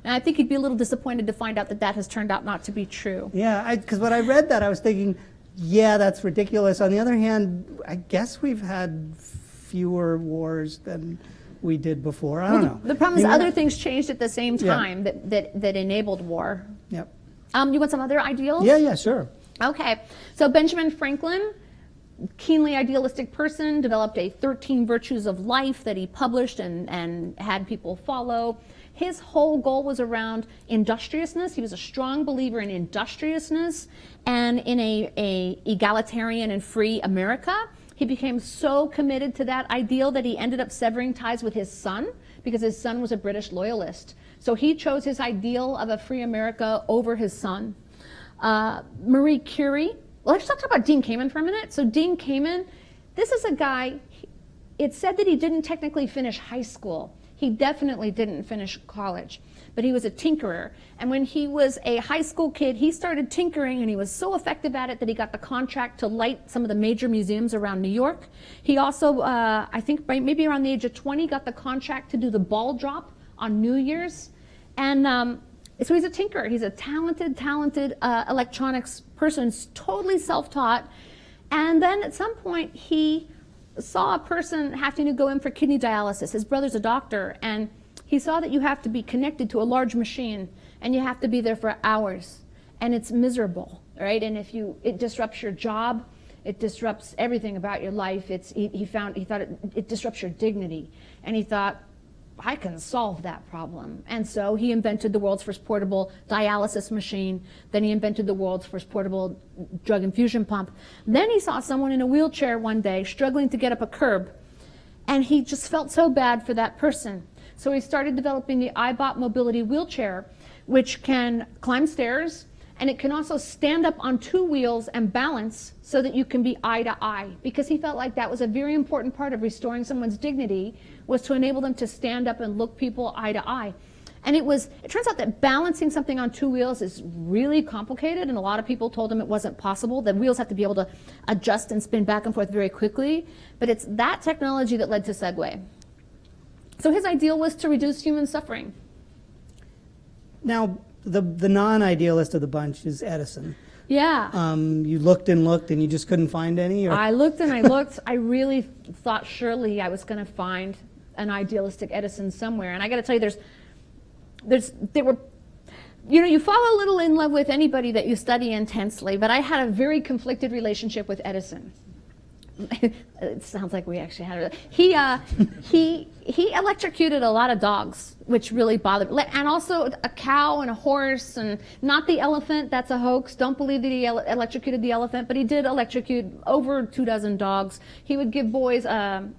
And I think he'd be a little disappointed to find out that that has turned out not to be true. Yeah, because when I read that, I was thinking, yeah, that's ridiculous. On the other hand, I guess we've had fewer wars than we did before. I don't know. The problem is other things changed at the same time that enabled war. Yep. You want some other ideals? Yeah, sure. Okay. So Benjamin Franklin, keenly idealistic person, developed a 13 Virtues of Life that he published and had people follow. His whole goal was around industriousness. He was a strong believer in industriousness and in a egalitarian and free America. He became so committed to that ideal that he ended up severing ties with his son, because his son was a British loyalist. So he chose his ideal of a free America over his son. Marie Curie Well, let's talk about Dean Kamen for a minute. So Dean Kamen, this is a guy, it said that he didn't technically finish high school. He definitely didn't finish college, but he was a tinkerer. And when he was a high school kid, he started tinkering, and he was so effective at it that he got the contract to light some of the major museums around New York. He also, I think maybe around the age of 20, got the contract to do the ball drop on New Year's. And so he's a tinkerer. He's a talented electronics person, totally self-taught. And then at some point, he saw a person having to go in for kidney dialysis. His brother's a doctor, and he saw that you have to be connected to a large machine, and you have to be there for hours, and it's miserable, right? And if it disrupts your job, it disrupts everything about your life. He thought it disrupts your dignity, and he thought, I can solve that problem. And so he invented the world's first portable dialysis machine. Then he invented the world's first portable drug infusion pump. Then he saw someone in a wheelchair one day struggling to get up a curb, and he just felt so bad for that person. So he started developing the iBot mobility wheelchair, which can climb stairs, and it can also stand up on two wheels and balance so that you can be eye to eye, because he felt like that was a very important part of restoring someone's dignity, was to enable them to stand up and look people eye to eye. And it turns out that balancing something on two wheels is really complicated, and a lot of people told him it wasn't possible. The wheels have to be able to adjust and spin back and forth very quickly, but it's that technology that led to Segway. So his ideal was to reduce human suffering. Now, the non-idealist of the bunch is Edison. Yeah. You looked and looked, and you just couldn't find any? Or? I looked and I looked. I really thought surely I was going to find an idealistic Edison somewhere. And I got to tell you, you fall a little in love with anybody that you study intensely, but I had a very conflicted relationship with Edison. It sounds like we actually had he electrocuted a lot of dogs, which really bothered me. And also a cow and a horse, and not the elephant. That's a hoax. Don't believe that he electrocuted the elephant, but he did electrocute over 24 dogs. He would give boys,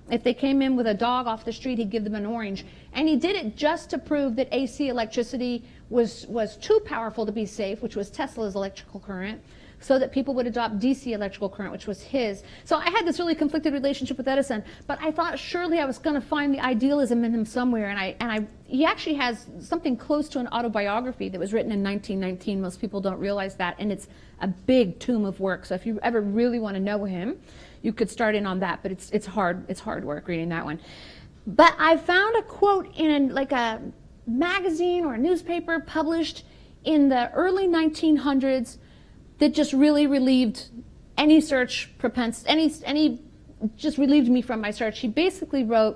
if they came in with a dog off the street, he'd give them an orange. And he did it just to prove that AC electricity was too powerful to be safe, which was Tesla's electrical current, so that people would adopt DC electrical current, which was his. So I had this really conflicted relationship with Edison, but I thought surely I was going to find the idealism in him somewhere. And he actually has something close to an autobiography that was written in 1919. Most people don't realize that, and it's a big tome of work. So if you ever really want to know him, you could start in on that, but it's hard work reading that one. But I found a quote in like a magazine or a newspaper published in the early 1900s that just really relieved any search just relieved me from my search. He basically wrote,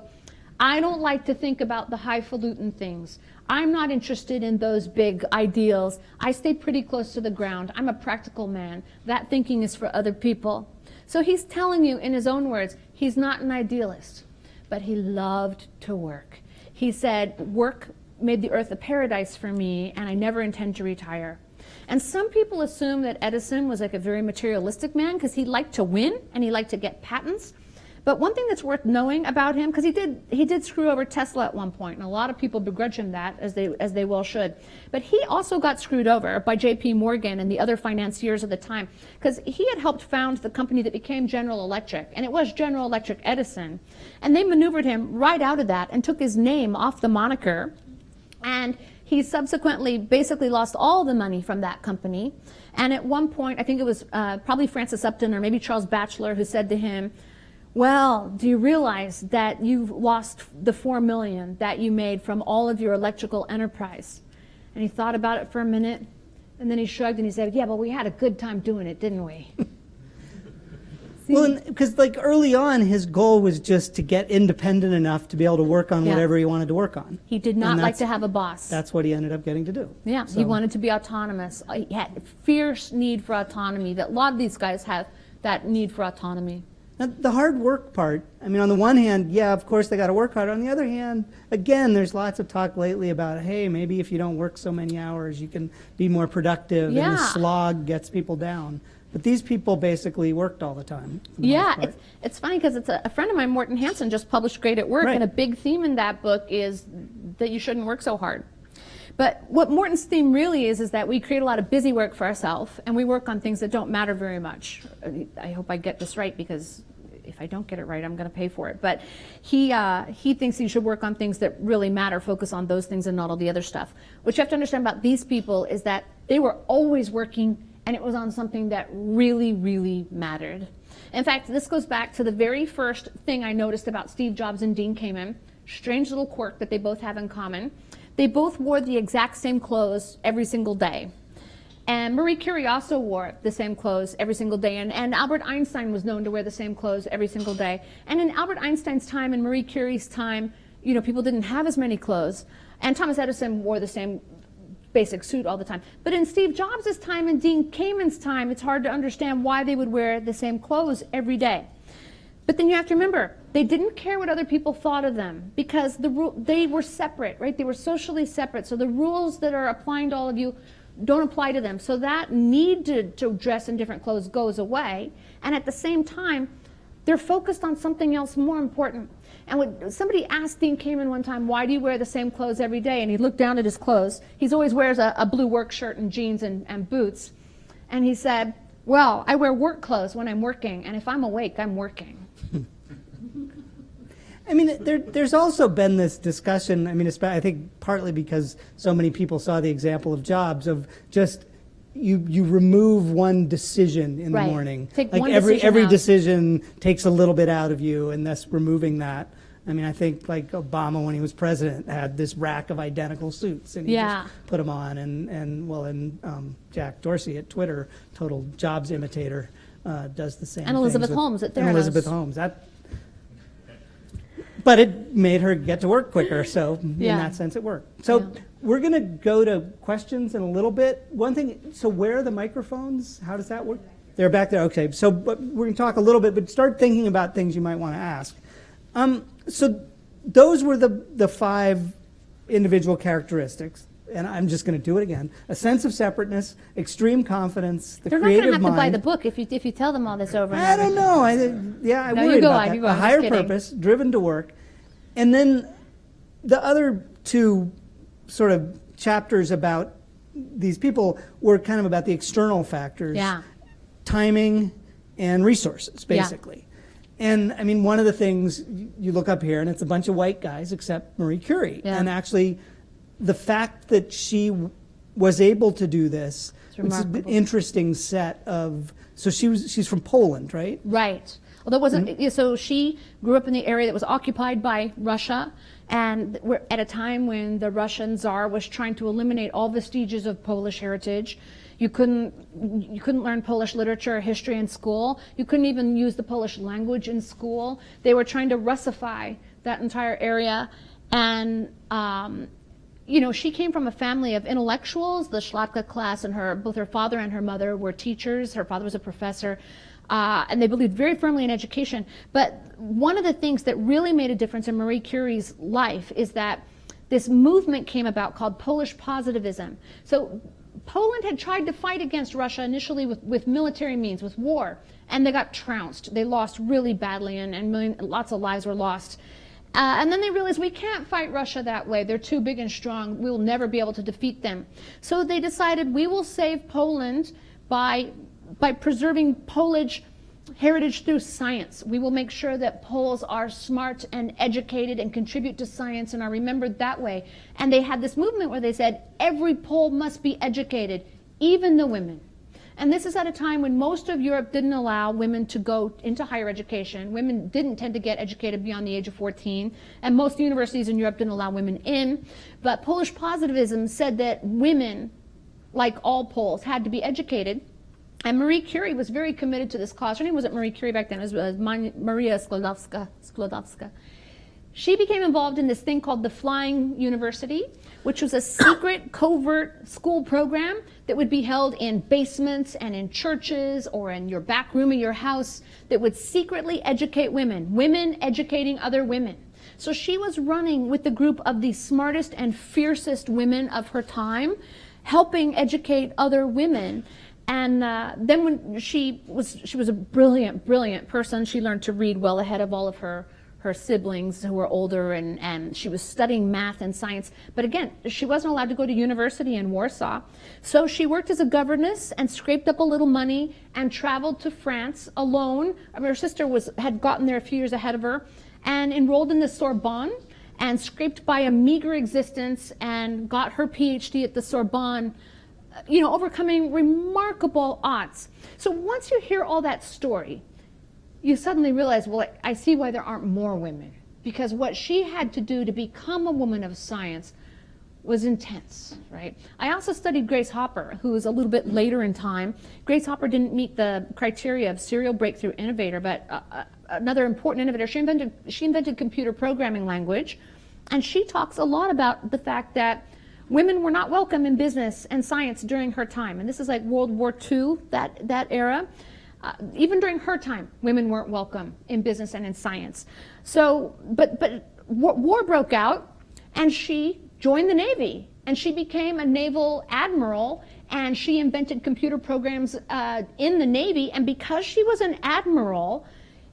I don't like to think about the highfalutin things. I'm not interested in those big ideals. I stay pretty close to the ground. I'm a practical man. That thinking is for other people. So he's telling you in his own words, he's not an idealist, but he loved to work. He said, work made the earth a paradise for me, and I never intend to retire. And some people assume that Edison was like a very materialistic man because he liked to win and he liked to get patents. But one thing that's worth knowing about him, because he did screw over Tesla at one point, and a lot of people begrudge him that, as they well should. But he also got screwed over by J.P. Morgan and the other financiers of the time, because he had helped found the company that became General Electric, and it was General Electric Edison. And they maneuvered him right out of that and took his name off the moniker. And he subsequently basically lost all the money from that company. And at one point, I think it was probably Francis Upton or maybe Charles Batchelor who said to him, well, do you realize that you've lost the $4 million that you made from all of your electrical enterprise? And he thought about it for a minute, and then he shrugged and he said, yeah, but we had a good time doing it, didn't we? Well, because like early on, his goal was just to get independent enough to be able to work on whatever he wanted to work on. He did not like to have a boss. That's what he ended up getting to do. Yeah, so. He wanted to be autonomous. He had a fierce need for autonomy. That a lot of these guys have that need for autonomy. Now, the hard work part, I mean, on the one hand, yeah, of course they got to work hard. On the other hand, again, there's lots of talk lately about, hey, maybe if you don't work so many hours, you can be more productive, and the slog gets people down. But these people basically worked all the time. Yeah, it's funny because it's a friend of mine, Morton Hansen, just published Great at Work, and a big theme in that book is that you shouldn't work so hard. But what Morton's theme really is that we create a lot of busy work for ourselves, and we work on things that don't matter very much. I hope I get this right, because if I don't get it right, I'm going to pay for it. But he thinks you should work on things that really matter, focus on those things and not all the other stuff. What you have to understand about these people is that they were always working, and it was on something that really, really mattered. In fact, this goes back to the very first thing I noticed about Steve Jobs and Dean Kamen, strange little quirk that they both have in common. They both wore the exact same clothes every single day. And Marie Curie also wore the same clothes every single day. And Albert Einstein was known to wear the same clothes every single day. And in Albert Einstein's time and Marie Curie's time, you know, people didn't have as many clothes. And Thomas Edison wore the same basic suit all the time. But in Steve Jobs' time and Dean Kamen's time, it's hard to understand why they would wear the same clothes every day. But then you have to remember, they didn't care what other people thought of them, because they were separate, right? They were socially separate. So the rules that are applying to all of you don't apply to them. So that need to dress in different clothes goes away. And at the same time, they're focused on something else more important. And when somebody asked Dean Kamen one time, why do you wear the same clothes every day? And he looked down at his clothes. He always wears a blue work shirt and jeans and boots. And he said, well, I wear work clothes when I'm working. And if I'm awake, I'm working. I mean, there's also been this discussion, I mean, I think partly because so many people saw the example of Jobs, of just you remove one decision in the morning. Take like one every decision out. Decision takes a little bit out of you, and thus removing that. I mean, I think like Obama, when he was president, had this rack of identical suits, and he just put them on. And Jack Dorsey at Twitter, total Jobs imitator, does the same. And Elizabeth Holmes at Theranos. And Elizabeth Holmes. But it made her get to work quicker, so in that sense it worked. So we're going to go to questions in a little bit. One thing, so where are the microphones? How does that work? They're back there, okay. So but we're going to talk a little bit, but start thinking about things you might want to ask. So those were the 5 individual characteristics, and I'm just going to do it again. A sense of separateness, extreme confidence, the They're creative mind. They're not going to have to buy the book if you tell them all this over and I over. don't know. I worry about that. A higher purpose, driven to work. And then the other 2 sort of chapters about these people were kind of about the external factors. Timing and resources, basically. And I mean, one of the things you look up here, and it's a bunch of white guys except Marie Curie. And actually, the fact that she was able to do this, it's an interesting set of, so she's from Poland, right? Right. Well, that wasn't, so she grew up in the area that was occupied by Russia, and we're at a time when the Russian Tsar was trying to eliminate all vestiges of Polish heritage. You couldn't learn Polish literature or history in school. You couldn't even use the Polish language in school. They were trying to Russify that entire area. And, you know, she came from a family of intellectuals, the Schlatka class, and both her father and her mother were teachers. Her father was a professor. And they believed very firmly in education. But one of the things that really made a difference in Marie Curie's life is that this movement came about called Polish positivism. So Poland had tried to fight against Russia initially with military means, with war, and they got trounced. They lost really badly, and lots of lives were lost. And then they realized, we can't fight Russia that way. They're too big and strong. We'll never be able to defeat them. So they decided, we will save Poland by preserving Polish heritage through science. We will make sure that Poles are smart and educated and contribute to science and are remembered that way. And they had this movement where they said, every Pole must be educated, even the women. And this is at a time when most of Europe didn't allow women to go into higher education. Women didn't tend to get educated beyond the age of 14. And most universities in Europe didn't allow women in. But Polish positivism said that women, like all Poles, had to be educated. And Marie Curie was very committed to this cause. Her name wasn't Marie Curie back then, it was Maria Sklodowska. She became involved in this thing called the Flying University, which was a secret, covert school program that would be held in basements and in churches or in your back room of your house that would secretly educate women, women educating other women. So she was running with the group of the smartest and fiercest women of her time, helping educate other women. And then when she was a brilliant, brilliant person. She learned to read well ahead of all of her her siblings who were older, and she was studying math and science. But again, she wasn't allowed to go to university in Warsaw. So she worked as a governess and scraped up a little money and traveled to France alone. I mean, her sister had gotten there a few years ahead of her and enrolled in the Sorbonne and scraped by a meager existence and got her PhD at the Sorbonne, overcoming remarkable odds. So once you hear all that story, you suddenly realize, well, I see why there aren't more women, because what she had to do to become a woman of science was intense, right? I also studied Grace Hopper, who was a little bit later in time. Grace Hopper didn't meet the criteria of serial breakthrough innovator, but another important innovator. She invented computer programming language, and she talks a lot about the fact that women were not welcome in business and science during her time, and this is like World War II, that era. Even during her time, women weren't welcome in business and in science. So, but war broke out, and she joined the Navy, and she became a naval admiral, and she invented computer programs in the Navy. And because she was an admiral,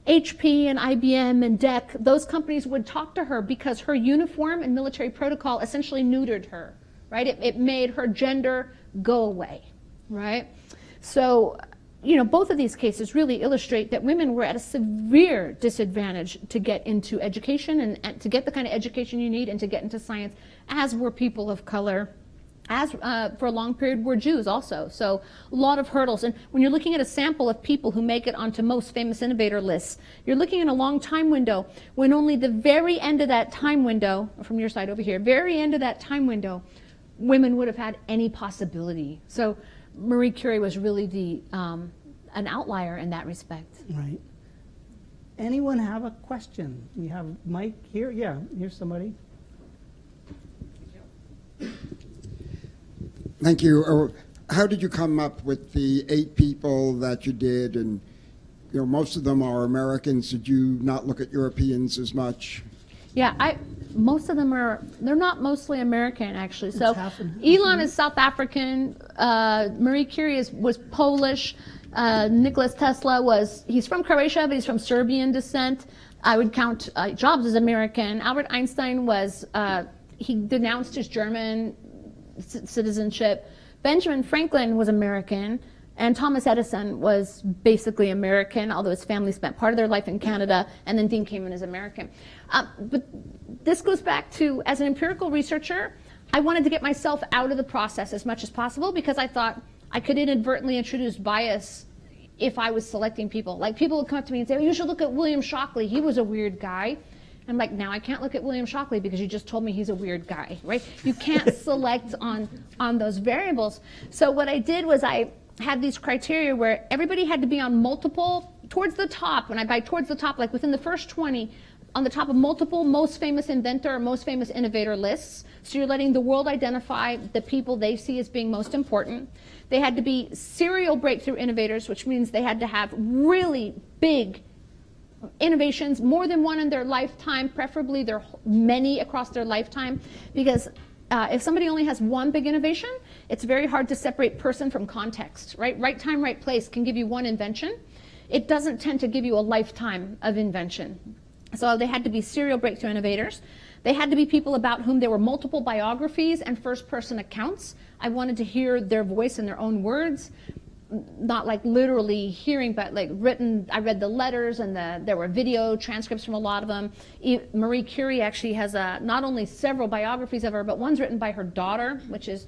HP and IBM and DEC, those companies would talk to her because her uniform and military protocol essentially neutered her, right? It made her gender go away, right? So, both of these cases really illustrate that women were at a severe disadvantage to get into education and to get the kind of education you need and to get into science, as were people of color, as for a long period were Jews also. So a lot of hurdles. And when you're looking at a sample of people who make it onto most famous innovator lists, you're looking at a long time window when only the very end of that time window, from your side over here, very end of that time window, women would have had any possibility. So Marie Curie was really an outlier in that respect. Right. Anyone have a question? We have Mike here. Yeah, here's somebody. Thank you. How did you come up with the 8 people that you did? And most of them are Americans. Did you not look at Europeans as much? Yeah, most of them they're not mostly American, actually. So half and Elon is South African, Marie Curie was Polish, Nikola Tesla he's from Croatia, but he's from Serbian descent. I would count Jobs as American. Albert Einstein he denounced his German citizenship. Benjamin Franklin was American, and Thomas Edison was basically American, although his family spent part of their life in Canada, and then Dean Kamen is American. But this goes back to, as an empirical researcher, I wanted to get myself out of the process as much as possible because I thought I could inadvertently introduce bias if I was selecting people. Like, people would come up to me and say, well, you should look at William Shockley. He was a weird guy. I'm like, now I can't look at William Shockley because you just told me he's a weird guy, right? You can't select on those variables. So what I did was I had these criteria where everybody had to be on multiple, towards the top, and by towards the top, like within the first 20, on the top of multiple most famous inventor or most famous innovator lists. So you're letting the world identify the people they see as being most important. They had to be serial breakthrough innovators, which means they had to have really big innovations, more than one in their lifetime, preferably there are many across their lifetime, because if somebody only has one big innovation, it's very hard to separate person from context, right? Right time, right place can give you one invention. It doesn't tend to give you a lifetime of invention. So they had to be serial breakthrough innovators. They had to be people about whom there were multiple biographies and first-person accounts. I wanted to hear their voice in their own words, not like literally hearing, but like written. I read the letters, and there were video transcripts from a lot of them. Marie Curie actually has not only several biographies of her, but one's written by her daughter, which is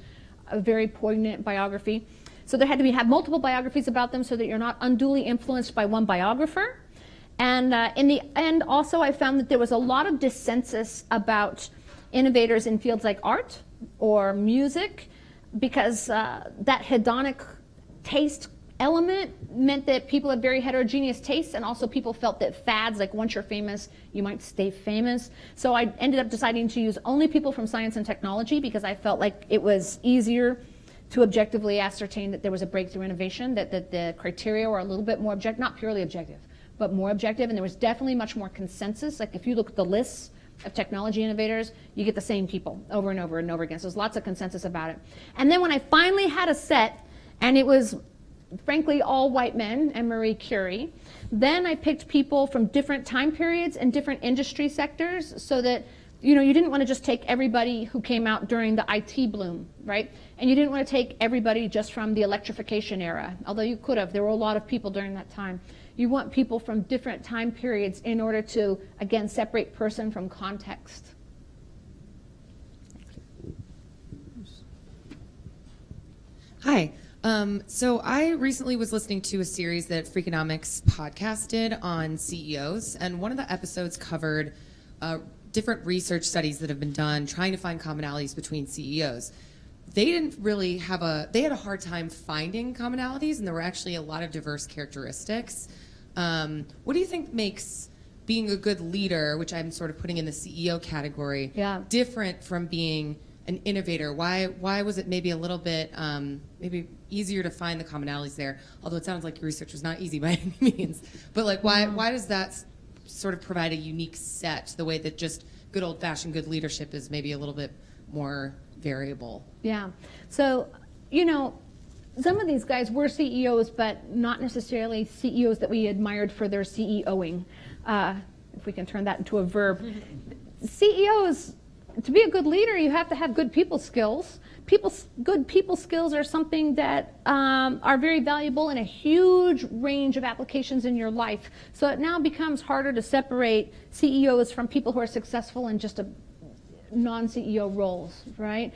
a very poignant biography. So there had to have multiple biographies about them so that you're not unduly influenced by one biographer. And in the end, also, I found that there was a lot of dissensus about innovators in fields like art or music, because that hedonic taste element meant that people had very heterogeneous tastes, and also people felt that fads, like once you're famous, you might stay famous. So I ended up deciding to use only people from science and technology because I felt like it was easier to objectively ascertain that there was a breakthrough innovation, that the criteria were a little bit more objective, not purely objective, but more objective, and there was definitely much more consensus. Like, if you look at the lists of technology innovators, you get the same people over and over and over again. So there's lots of consensus about it. And then when I finally had a set, and it was frankly, all white men and Marie Curie. Then I picked people from different time periods and different industry sectors so that, you didn't want to just take everybody who came out during the IT bloom, right? And you didn't want to take everybody just from the electrification era, although you could have. There were a lot of people during that time. You want people from different time periods in order to, again, separate person from context. Hi. So I recently was listening to a series that Freakonomics podcast did on CEOs, and one of the episodes covered different research studies that have been done trying to find commonalities between CEOs. They didn't really they had a hard time finding commonalities, and there were actually a lot of diverse characteristics. What do you think makes being a good leader, which I'm sort of putting in the CEO category, different from being an innovator? Why was it maybe a little bit maybe easier to find the commonalities there? Although it sounds like your research was not easy by any means. But like, why does that sort of provide a unique set, the way that just good old-fashioned good leadership is maybe a little bit more variable? Yeah. So, some of these guys were CEOs, but not necessarily CEOs that we admired for their CEOing, if we can turn that into a verb. CEOs, to be a good leader, you have to have good people skills. Good people skills are something that are very valuable in a huge range of applications in your life. So it now becomes harder to separate CEOs from people who are successful in just a non-CEO roles, right?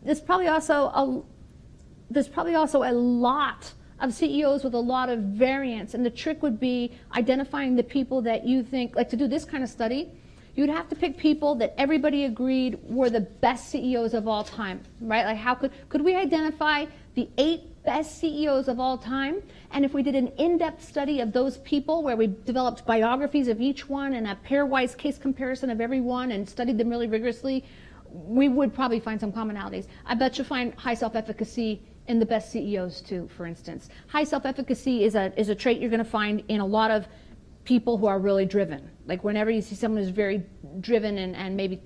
There's probably also a lot of CEOs with a lot of variance, and the trick would be identifying the people that you think, like to do this kind of study, you'd have to pick people that everybody agreed were the best CEOs of all time, right? Like how could we identify the 8 best CEOs of all time? And if we did an in-depth study of those people where we developed biographies of each one and a pairwise case comparison of every one and studied them really rigorously, we would probably find some commonalities. I bet you'll find high self-efficacy in the best CEOs too, for instance. High self-efficacy is a trait you're going to find in a lot of people who are really driven. Like whenever you see someone who's very driven and maybe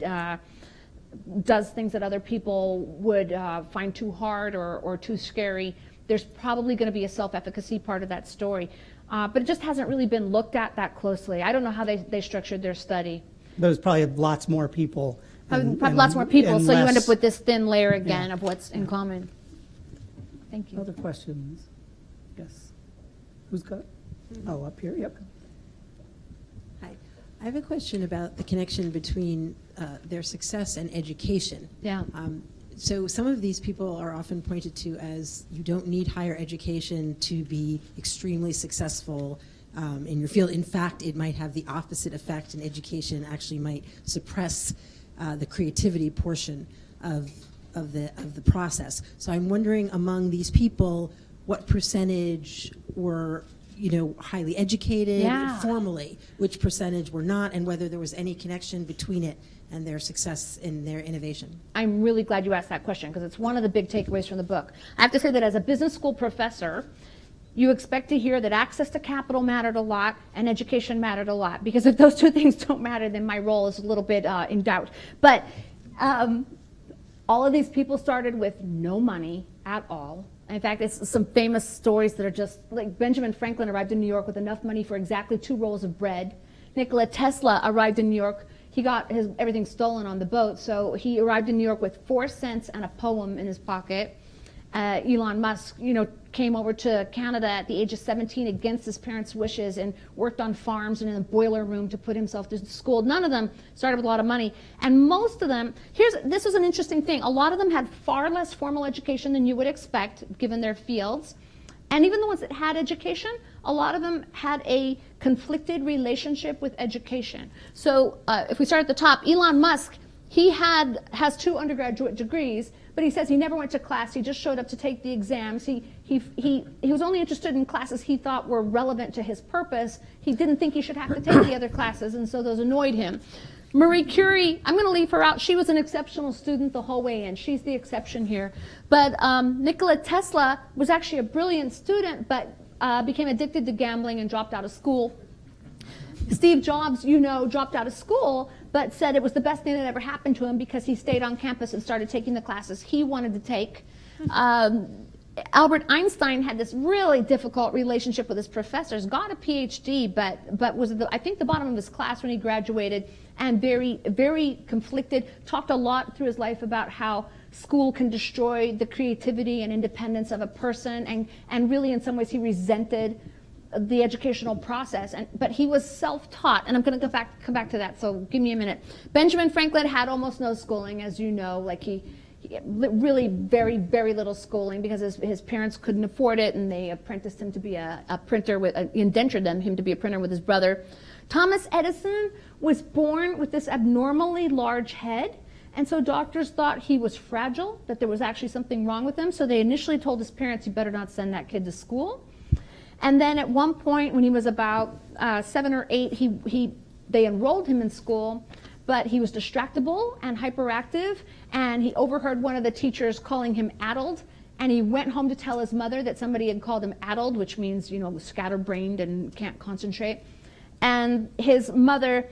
does things that other people would find too hard or too scary, there's probably going to be a self-efficacy part of that story. But it just hasn't really been looked at that closely. I don't know how they structured their study. There's probably lots more people. Probably lots more people, so you end up with this thin layer again Yeah. of what's in common. Thank you. Other questions? Yes. Who's got? Oh, up here. Yep. Hi. I have a question about the connection between their success and education. Yeah. So some of these people are often pointed to as you don't need higher education to be extremely successful in your field. In fact, it might have the opposite effect, and education actually might suppress the creativity portion of the process. So I'm wondering, among these people, what percentage were highly educated formally, which percentage were not, and whether there was any connection between it and their success in their innovation. I'm really glad you asked that question because it's one of the big takeaways from the book. I have to say that as a business school professor, you expect to hear that access to capital mattered a lot and education mattered a lot, because if those two things don't matter, then my role is a little bit in doubt. But all of these people started with no money at all. In fact, it's some famous stories that are just like Benjamin Franklin arrived in New York with enough money for exactly 2 rolls of bread. Nikola Tesla arrived in New York. He got everything stolen on the boat, so he arrived in New York with 4 cents and a poem in his pocket. Elon Musk, came over to Canada at the age of 17 against his parents' wishes and worked on farms and in a boiler room to put himself to school. None of them started with a lot of money. And most of them, this is an interesting thing, a lot of them had far less formal education than you would expect given their fields. And even the ones that had education, a lot of them had a conflicted relationship with education. So if we start at the top, Elon Musk, he has 2 undergraduate degrees, but he says he never went to class. He just showed up to take the exams. He was only interested in classes he thought were relevant to his purpose. He didn't think he should have to take the other classes, and so those annoyed him. Marie Curie, I'm going to leave her out. She was an exceptional student the whole way in. She's the exception here. But Nikola Tesla was actually a brilliant student, but became addicted to gambling and dropped out of school. Steve Jobs, dropped out of school, but said it was the best thing that ever happened to him because he stayed on campus and started taking the classes he wanted to take. Albert Einstein had this really difficult relationship with his professors, got a PhD, but was, I think, the bottom of his class when he graduated, and very, very conflicted, talked a lot through his life about how school can destroy the creativity and independence of a person, and really in some ways he resented the educational process, but he was self-taught, and I'm going to come back to that, so give me a minute. Benjamin Franklin had almost no schooling, as you know, like he really very, very little schooling because his parents couldn't afford it, and they apprenticed him to be a printer, indentured him to be a printer with his brother. Thomas Edison was born with this abnormally large head, and so doctors thought he was fragile, that there was actually something wrong with him, so they initially told his parents, you better not send that kid to school. And then at one point, when he was about 7 or 8, they enrolled him in school, but he was distractible and hyperactive, and he overheard one of the teachers calling him addled, and he went home to tell his mother that somebody had called him addled, which means, scatterbrained and can't concentrate. And his mother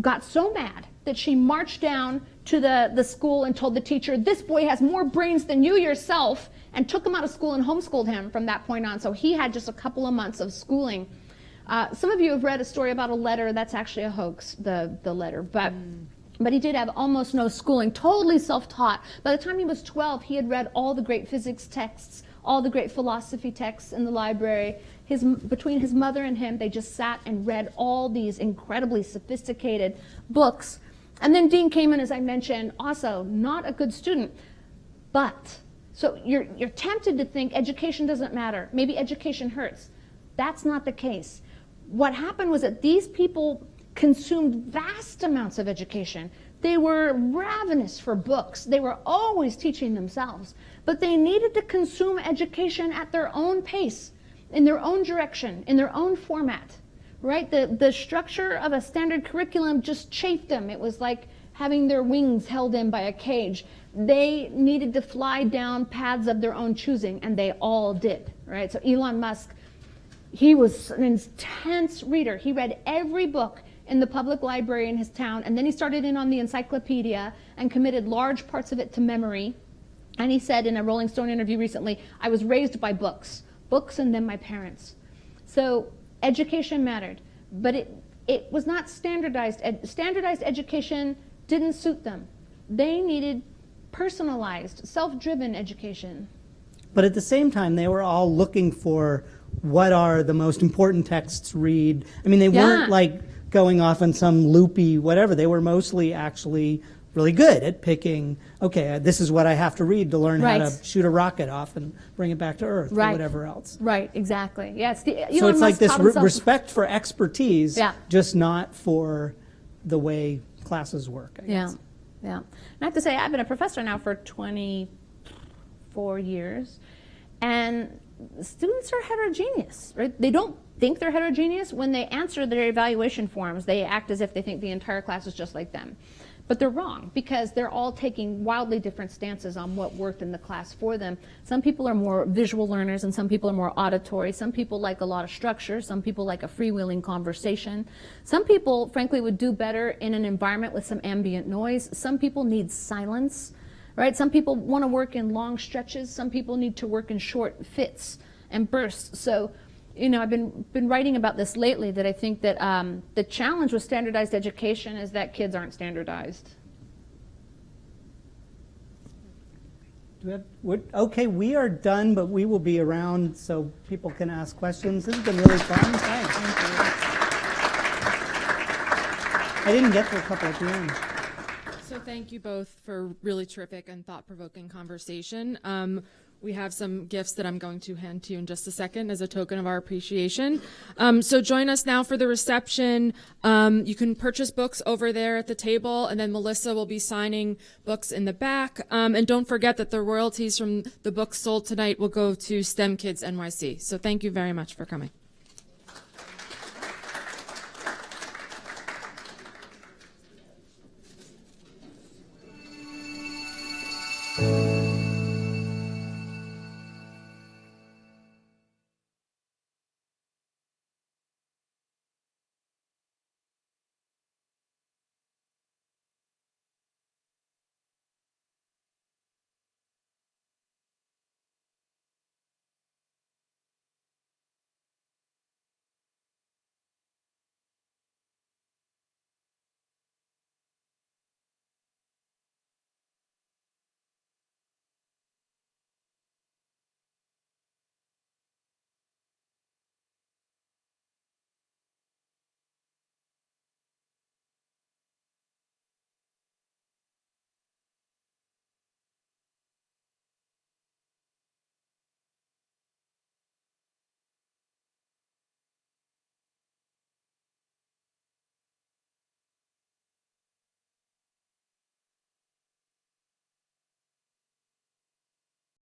got so mad that she marched down to the school and told the teacher, this boy has more brains than you yourself, and took him out of school and homeschooled him from that point on. So he had just a couple of months of schooling. Some of you have read a story about a letter. That's actually a hoax, the letter. But he did have almost no schooling, totally self-taught. By the time he was 12, he had read all the great physics texts, all the great philosophy texts in the library. Between his mother and him, they just sat and read all these incredibly sophisticated books. And then Dean Kamen, as I mentioned, also not a good student. But, so you're tempted to think education doesn't matter. Maybe education hurts. That's not the case. What happened was that these people consumed vast amounts of education. They were ravenous for books. They were always teaching themselves. But they needed to consume education at their own pace, in their own direction, in their own format, right? The structure of a standard curriculum just chafed them. It was like having their wings held in by a cage. They needed to fly down paths of their own choosing, and they all did, right? So Elon Musk, he was an intense reader. He read every book in the public library in his town, and then he started in on the encyclopedia and committed large parts of it to memory. And he said in a Rolling Stone interview recently, I was raised by books and then my parents. So education mattered, but it was not standardized. Standardized education didn't suit them. They needed personalized, self-driven education. But at the same time, they were all looking for what are the most important texts to read. I mean, they weren't like going off on some loopy whatever. They were mostly actually really good at picking, okay, this is what I have to read to learn how to shoot a rocket off and bring it back to Earth or whatever else. Right, exactly. Yes. So it's like this respect for expertise, just not for the way classes work, I guess. Yeah. And I have to say, I've been a professor now for 24 years, and students are heterogeneous, right? They don't think they're heterogeneous. When they answer their evaluation forms, they act as if they think the entire class is just like them. But they're wrong, because they're all taking wildly different stances on what worked in the class for them. Some people are more visual learners, and some people are more auditory. Some people like a lot of structure. Some people like a freewheeling conversation. Some people, frankly, would do better in an environment with some ambient noise. Some people need silence, right? Some people want to work in long stretches. Some people need to work in short fits and bursts. So, I've been writing about this lately, that I think that the challenge with standardized education is that kids aren't standardized. Okay, we are done, but we will be around so people can ask questions. This has been really fun. Thanks. I didn't get to a couple at the end. So thank you both for really terrific and thought-provoking conversation. We have some gifts that I'm going to hand to you in just a second as a token of our appreciation. So join us now for the reception. You can purchase books over there at the table, and then Melissa will be signing books in the back. And don't forget that the royalties from the books sold tonight will go to STEM Kids NYC. So thank you very much for coming.